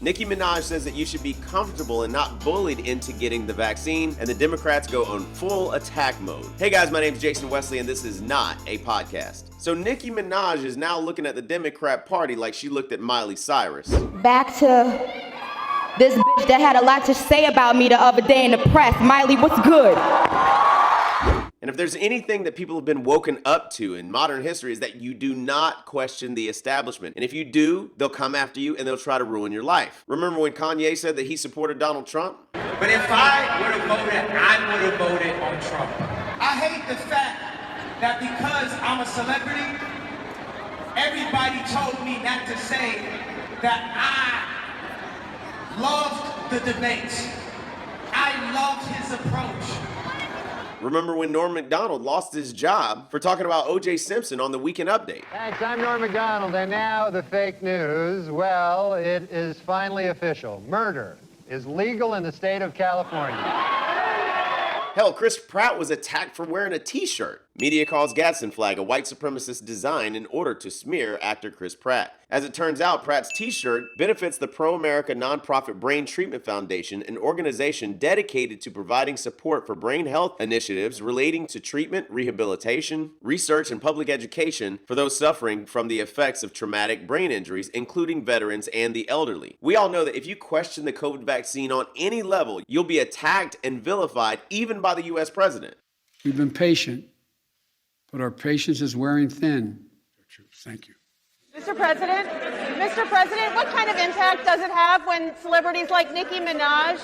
Nicki Minaj says that you should be comfortable and not bullied into getting the vaccine, and the Democrats go on full attack mode. Hey guys, my name is Jason Wesley, and this is not a podcast. So Nicki Minaj is now looking at the Democrat Party like she looked at Miley Cyrus. Back to this bitch that had a lot to say about me the other day in the press. Miley, what's good? And if there's anything that people have been woken up to in modern history is that you do not question the establishment. And if you do, they'll come after you and they'll try to ruin your life. Remember when Kanye said that he supported Donald Trump? But if I would have voted, I would have voted on Trump. I hate the fact that because I'm a celebrity, everybody told me not to say that I loved the debates. I loved his approach. Remember when Norm Macdonald lost his job for talking about O.J. Simpson on the Weekend Update? Thanks, I'm Norm Macdonald, and now the fake news. Well, it is finally official. Murder is legal in the state of California. Hell, Chris Pratt was attacked for wearing a t-shirt. Media calls Gadsden flag a white supremacist design in order to smear actor Chris Pratt. As it turns out, Pratt's t-shirt benefits the pro-America nonprofit Brain Treatment Foundation, an organization dedicated to providing support for brain health initiatives relating to treatment, rehabilitation, research, and public education for those suffering from the effects of traumatic brain injuries, including veterans and the elderly. We all know that if you question the COVID vaccine on any level, you'll be attacked and vilified, even by the U.S. president. We've been patient, but our patience is wearing thin. Thank you. Mr. President, what kind of impact does it have when celebrities like Nicki Minaj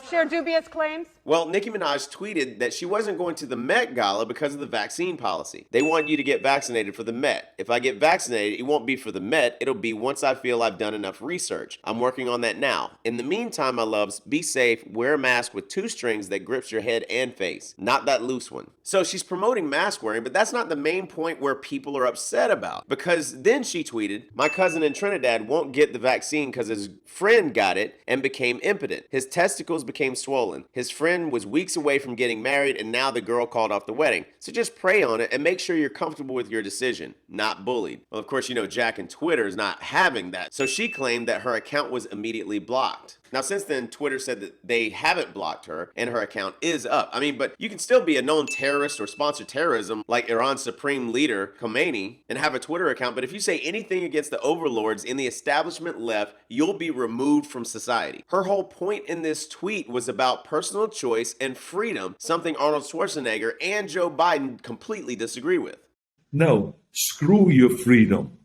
share dubious claims? Well, Nicki Minaj tweeted that she wasn't going to the Met Gala because of the vaccine policy. They want you to get vaccinated for the Met. If I get vaccinated, it won't be for the Met. It'll be once I feel I've done enough research. I'm working on that now. In the meantime, my loves, be safe, wear a mask with 2 strings that grips your head and face, not that loose one. So she's promoting mask wearing, but that's not the main point where people are upset about. Because then she tweeted, my cousin in Trinidad won't get the vaccine because his friend got it and became impotent. His testicles became swollen. His friend was weeks away from getting married, and now the girl called off the wedding. So just pray on it and make sure you're comfortable with your decision, not bullied. Well, of course, you know Jack and Twitter is not having that, so she claimed that her account was immediately blocked. Now, since then, Twitter said that they haven't blocked her and her account is up. I mean, but you can still be a known terrorist or sponsor terrorism like Iran's supreme leader, Khomeini, and have a Twitter account. But if you say anything against the overlords in the establishment left, you'll be removed from society. Her whole point in this tweet was about personal choice and freedom, something Arnold Schwarzenegger and Joe Biden completely disagree with. No, screw your freedom.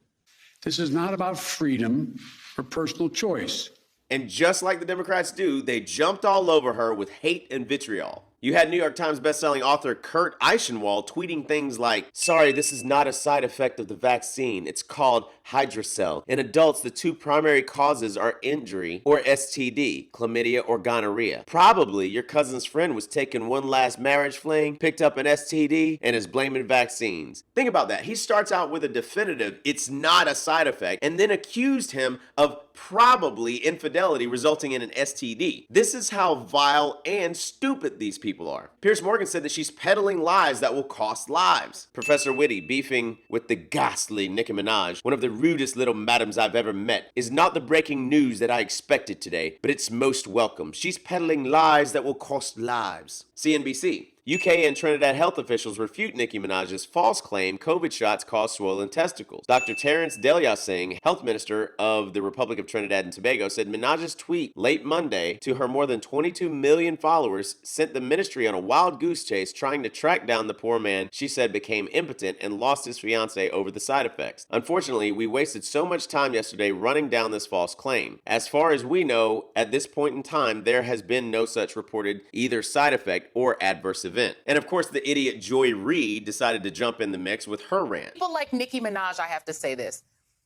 This is not about freedom or personal choice. And just like the Democrats do, they jumped all over her with hate and vitriol. You had New York Times bestselling author Kurt Eichenwald tweeting things like, sorry, this is not a side effect of the vaccine. It's called hydrocell. In adults, the 2 primary causes are injury or STD, chlamydia or gonorrhea. Probably your cousin's friend was taking one last marriage fling, picked up an STD, and is blaming vaccines. Think about that. He starts out with a definitive, it's not a side effect, and then accused him of probably infidelity resulting in an STD. This is how vile and stupid these people are. Piers Morgan said that she's peddling lies that will cost lives. Professor Whitty, beefing with the ghastly Nicki Minaj, one of the rudest little madams I've ever met, is not the breaking news that I expected today, but it's most welcome. She's peddling lies that will cost lives. CNBC. UK and Trinidad health officials refute Nicki Minaj's false claim COVID shots cause swollen testicles. Dr. Terence Delia Singh, health minister of the Republic of Trinidad and Tobago, said Minaj's tweet late Monday to her more than 22 million followers sent the ministry on a wild goose chase trying to track down the poor man she said became impotent and lost his fiancée over the side effects. Unfortunately, we wasted so much time yesterday running down this false claim. As far as we know, at this point in time, there has been no such reported either side effect or adverse event. And of course, the idiot Joy Reid decided to jump in the mix with her rant. People like Nicki Minaj, I have to say this.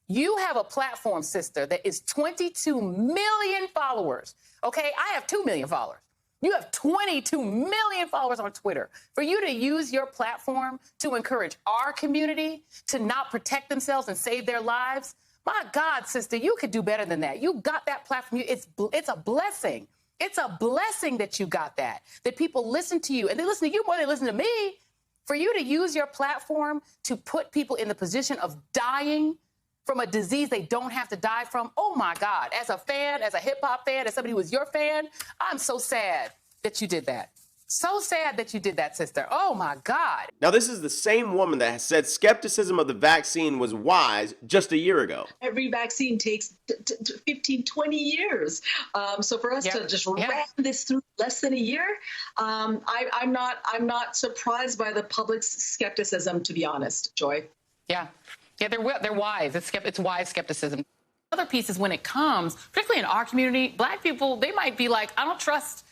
You have a platform, sister, that is 22 million followers. Okay, I have 2 million followers. You have 22 million followers on Twitter. For you to use your platform to encourage our community to not protect themselves and save their lives, my God, sister, you could do better than that. You got that platform. It's a blessing. It's a blessing that you got that people listen to you. And they listen to you more than they listen to me. For you to use your platform to put people in the position of dying from a disease they don't have to die from. Oh my God, as a fan, as a hip hop fan, as somebody who was your fan, I'm so sad that you did that. So sad that you did that, sister. Oh my God. Now, this is the same woman that has said skepticism of the vaccine was wise just a year ago. Every vaccine takes 15, 20 years. So for us to just ram this through less than a year, I'm not surprised by the public's skepticism, to be honest, Joy. Yeah, they're wise. It's wise skepticism. Other pieces when it comes, particularly in our community, Black people, they might be like, I don't trust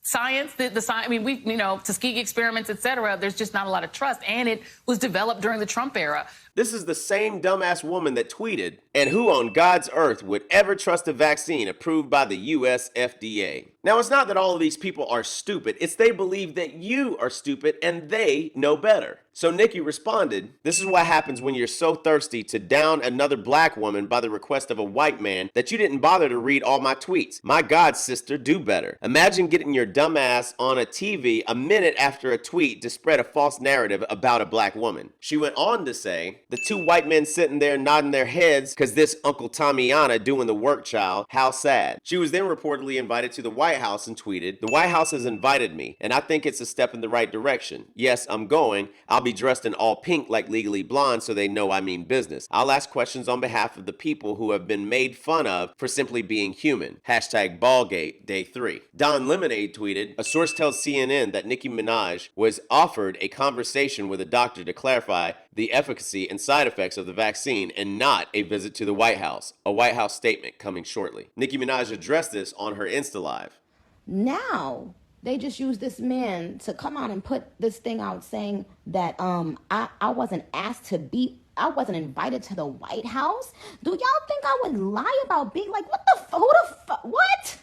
science, the science. I mean, Tuskegee experiments, et cetera. There's just not a lot of trust. And it was developed during the Trump era. This is the same dumbass woman that tweeted, and who on God's earth would ever trust a vaccine approved by the US FDA? Now, it's not that all of these people are stupid. It's they believe that you are stupid and they know better. So Nicki responded, this is what happens when you're so thirsty to down another Black woman by the request of a white man that you didn't bother to read all my tweets. My God, sister, do better. Imagine getting your dumb ass on a TV a minute after a tweet to spread a false narrative about a Black woman. She went on to say, the two white men sitting there nodding their heads because this Uncle Tommyana doing the work, child. How sad. She was then reportedly invited to the White House and tweeted, the White House has invited me, and I think it's a step in the right direction. Yes, I'm going. I'll be dressed in all pink like Legally Blonde so they know I mean business. I'll ask questions on behalf of the people who have been made fun of for simply being human. Hashtag Ballgate, day 3. Don Lemonade tweeted, a source tells CNN that Nicki Minaj was offered a conversation with a doctor to clarify the efficacy and side effects of the vaccine and not a visit to the White House. A White House statement coming shortly. Nicki Minaj addressed this on her Insta Live. Now, they just use this man to come out and put this thing out saying that I wasn't I wasn't invited to the White House. Do y'all think I would lie about being like, what?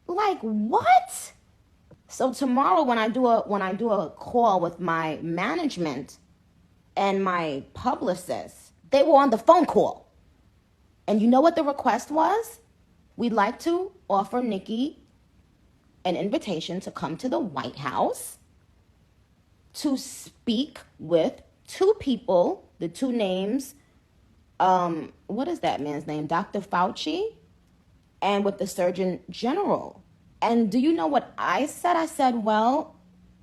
Like, what? So tomorrow when I do a call with my management and my publicist, they were on the phone call. And you know what the request was? We'd like to offer Nicki an invitation to come to the White House to speak with two people, the two names, what is that man's name? Dr. Fauci, and with the Surgeon General. And do you know what I said? I said, well,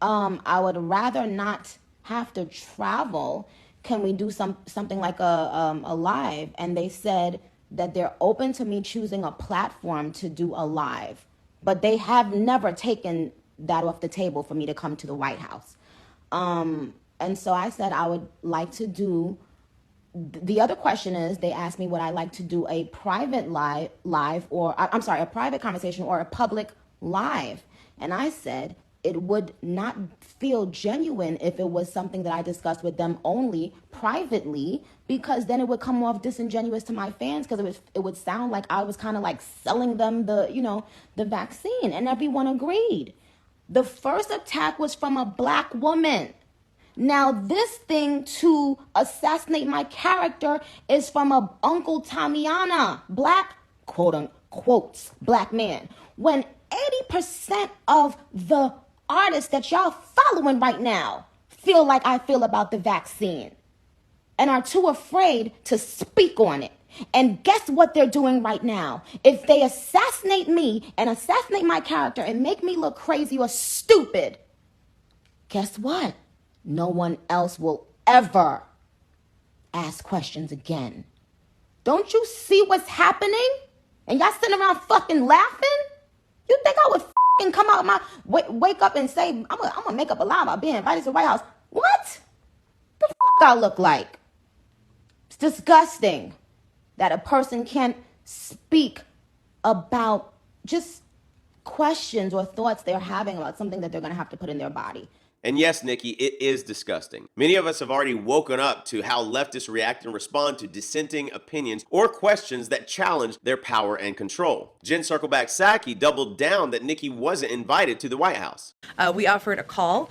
I would rather not have to travel. Can we do something like a live? And they said that they're open to me choosing a platform to do a live. But they have never taken that off the table for me to come to the White House. And so I said I would like to do, the other question is, they asked me would I like to do a private a private conversation or a public live. And I said it would not feel genuine if it was something that I discussed with them only privately, because then it would come off disingenuous to my fans, because it would sound like I was kind of like selling them the vaccine, and everyone agreed. The first attack was from a Black woman. Now this thing to assassinate my character is from a Uncle Tommyana, Black, quote unquote, Black man. When 80% of the artists that y'all following right now feel like I feel about the vaccine and are too afraid to speak on it. And guess what they're doing right now? If they assassinate me and assassinate my character and make me look crazy or stupid, guess what? No one else will ever ask questions again. Don't you see what's happening? And y'all sitting around fucking laughing? You think I would fucking come out my wake up and say I'm gonna make up a lie about being invited to the White House? What the fuck I look like? It's disgusting that a person can't speak about just questions or thoughts they're having about something that they're gonna have to put in their body. And yes, Nicki, it is disgusting. Many of us have already woken up to how leftists react and respond to dissenting opinions or questions that challenge their power and control. Jen Circleback Psaki doubled down that Nicki wasn't invited to the White House. We offered a call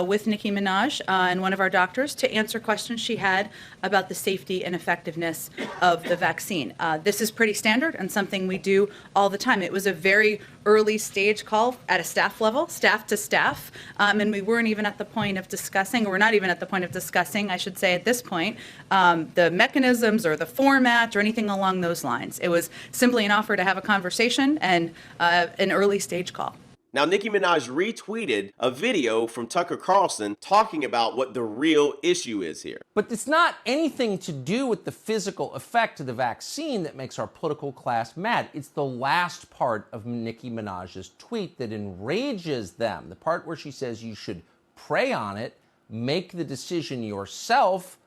with Nicki Minaj and one of our doctors to answer questions she had about the safety and effectiveness of the vaccine. This is pretty standard and something we do all the time. It was a very early stage call at a staff level, staff to staff, and we weren't even at the point of discussing, or we're not even at the point of discussing, I should say at this point, the mechanisms or the format or anything along those lines. It was simply an offer to have a conversation and an early stage call. Now, Nicki Minaj retweeted a video from Tucker Carlson talking about what the real issue is here. But it's not anything to do with the physical effect of the vaccine that makes our political class mad. It's the last part of Nicki Minaj's tweet that enrages them. The part where she says you should pray on it, make the decision yourself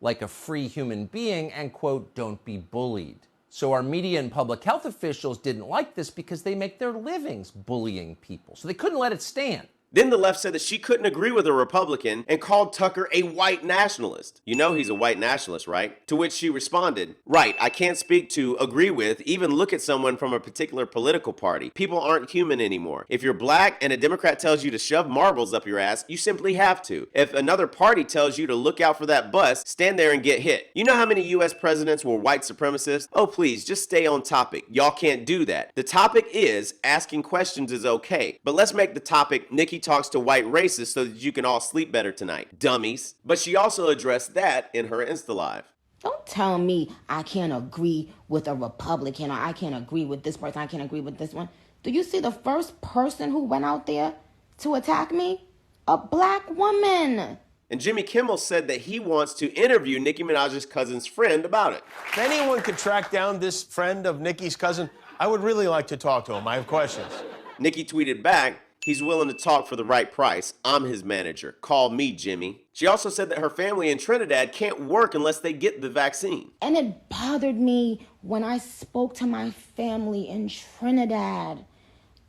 like a free human being, and, quote, don't be bullied. So our media and public health officials didn't like this because they make their livings bullying people. So they couldn't let it stand. Then the left said that she couldn't agree with a Republican and called Tucker a white nationalist. You know he's a white nationalist, right? To which she responded, right, I can't speak to, agree with, even look at someone from a particular political party. People aren't human anymore. If you're black and a Democrat tells you to shove marbles up your ass, you simply have to. If another party tells you to look out for that bus, stand there and get hit. You know how many U.S. presidents were white supremacists? Oh, please, just stay on topic. Y'all can't do that. The topic is asking questions is okay, but let's make the topic Nicki talks to white racists so that you can all sleep better tonight, dummies. But she also addressed that in her Insta Live. Don't tell me I can't agree with a Republican, or I can't agree with this person, I can't agree with this one. Do you see the first person who went out there to attack me? A black woman. And Jimmy Kimmel said that he wants to interview Nicki Minaj's cousin's friend about it. If anyone could track down this friend of Nicki's cousin, I would really like to talk to him. I have questions. Nicki tweeted back, he's willing to talk for the right price. I'm his manager. Call me, Jimmy. She also said that her family in Trinidad can't work unless they get the vaccine. And it bothered me when I spoke to my family in Trinidad.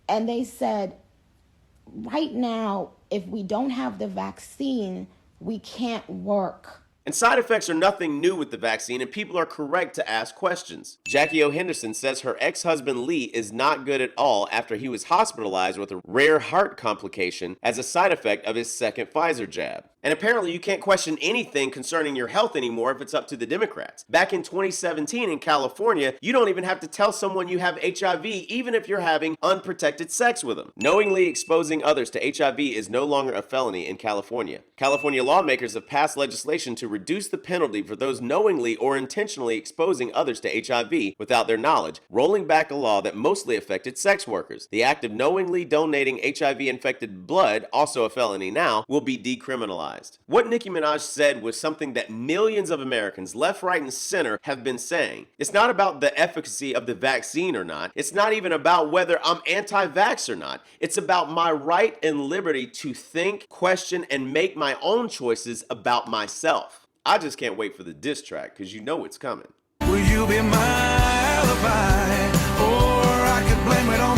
And they said, right now, if we don't have the vaccine, we can't work. And side effects are nothing new with the vaccine, and people are correct to ask questions. Jackie O. Henderson says her ex-husband Lee is not good at all after he was hospitalized with a rare heart complication as a side effect of his second Pfizer jab. And apparently you can't question anything concerning your health anymore if it's up to the Democrats. Back in 2017 in California, you don't even have to tell someone you have HIV even if you're having unprotected sex with them. Knowingly exposing others to HIV is no longer a felony in California. California lawmakers have passed legislation to reduce the penalty for those knowingly or intentionally exposing others to HIV without their knowledge, rolling back a law that mostly affected sex workers. The act of knowingly donating HIV-infected blood, also a felony now, will be decriminalized. What Nicki Minaj said was something that millions of Americans, left, right, and center, have been saying. It's not about the efficacy of the vaccine or not. It's not even about whether I'm anti-vax or not. It's about my right and liberty to think, question, and make my own choices about myself. I just can't wait for the diss track, because you know it's coming. Will you be my alibi? Or I could blame it on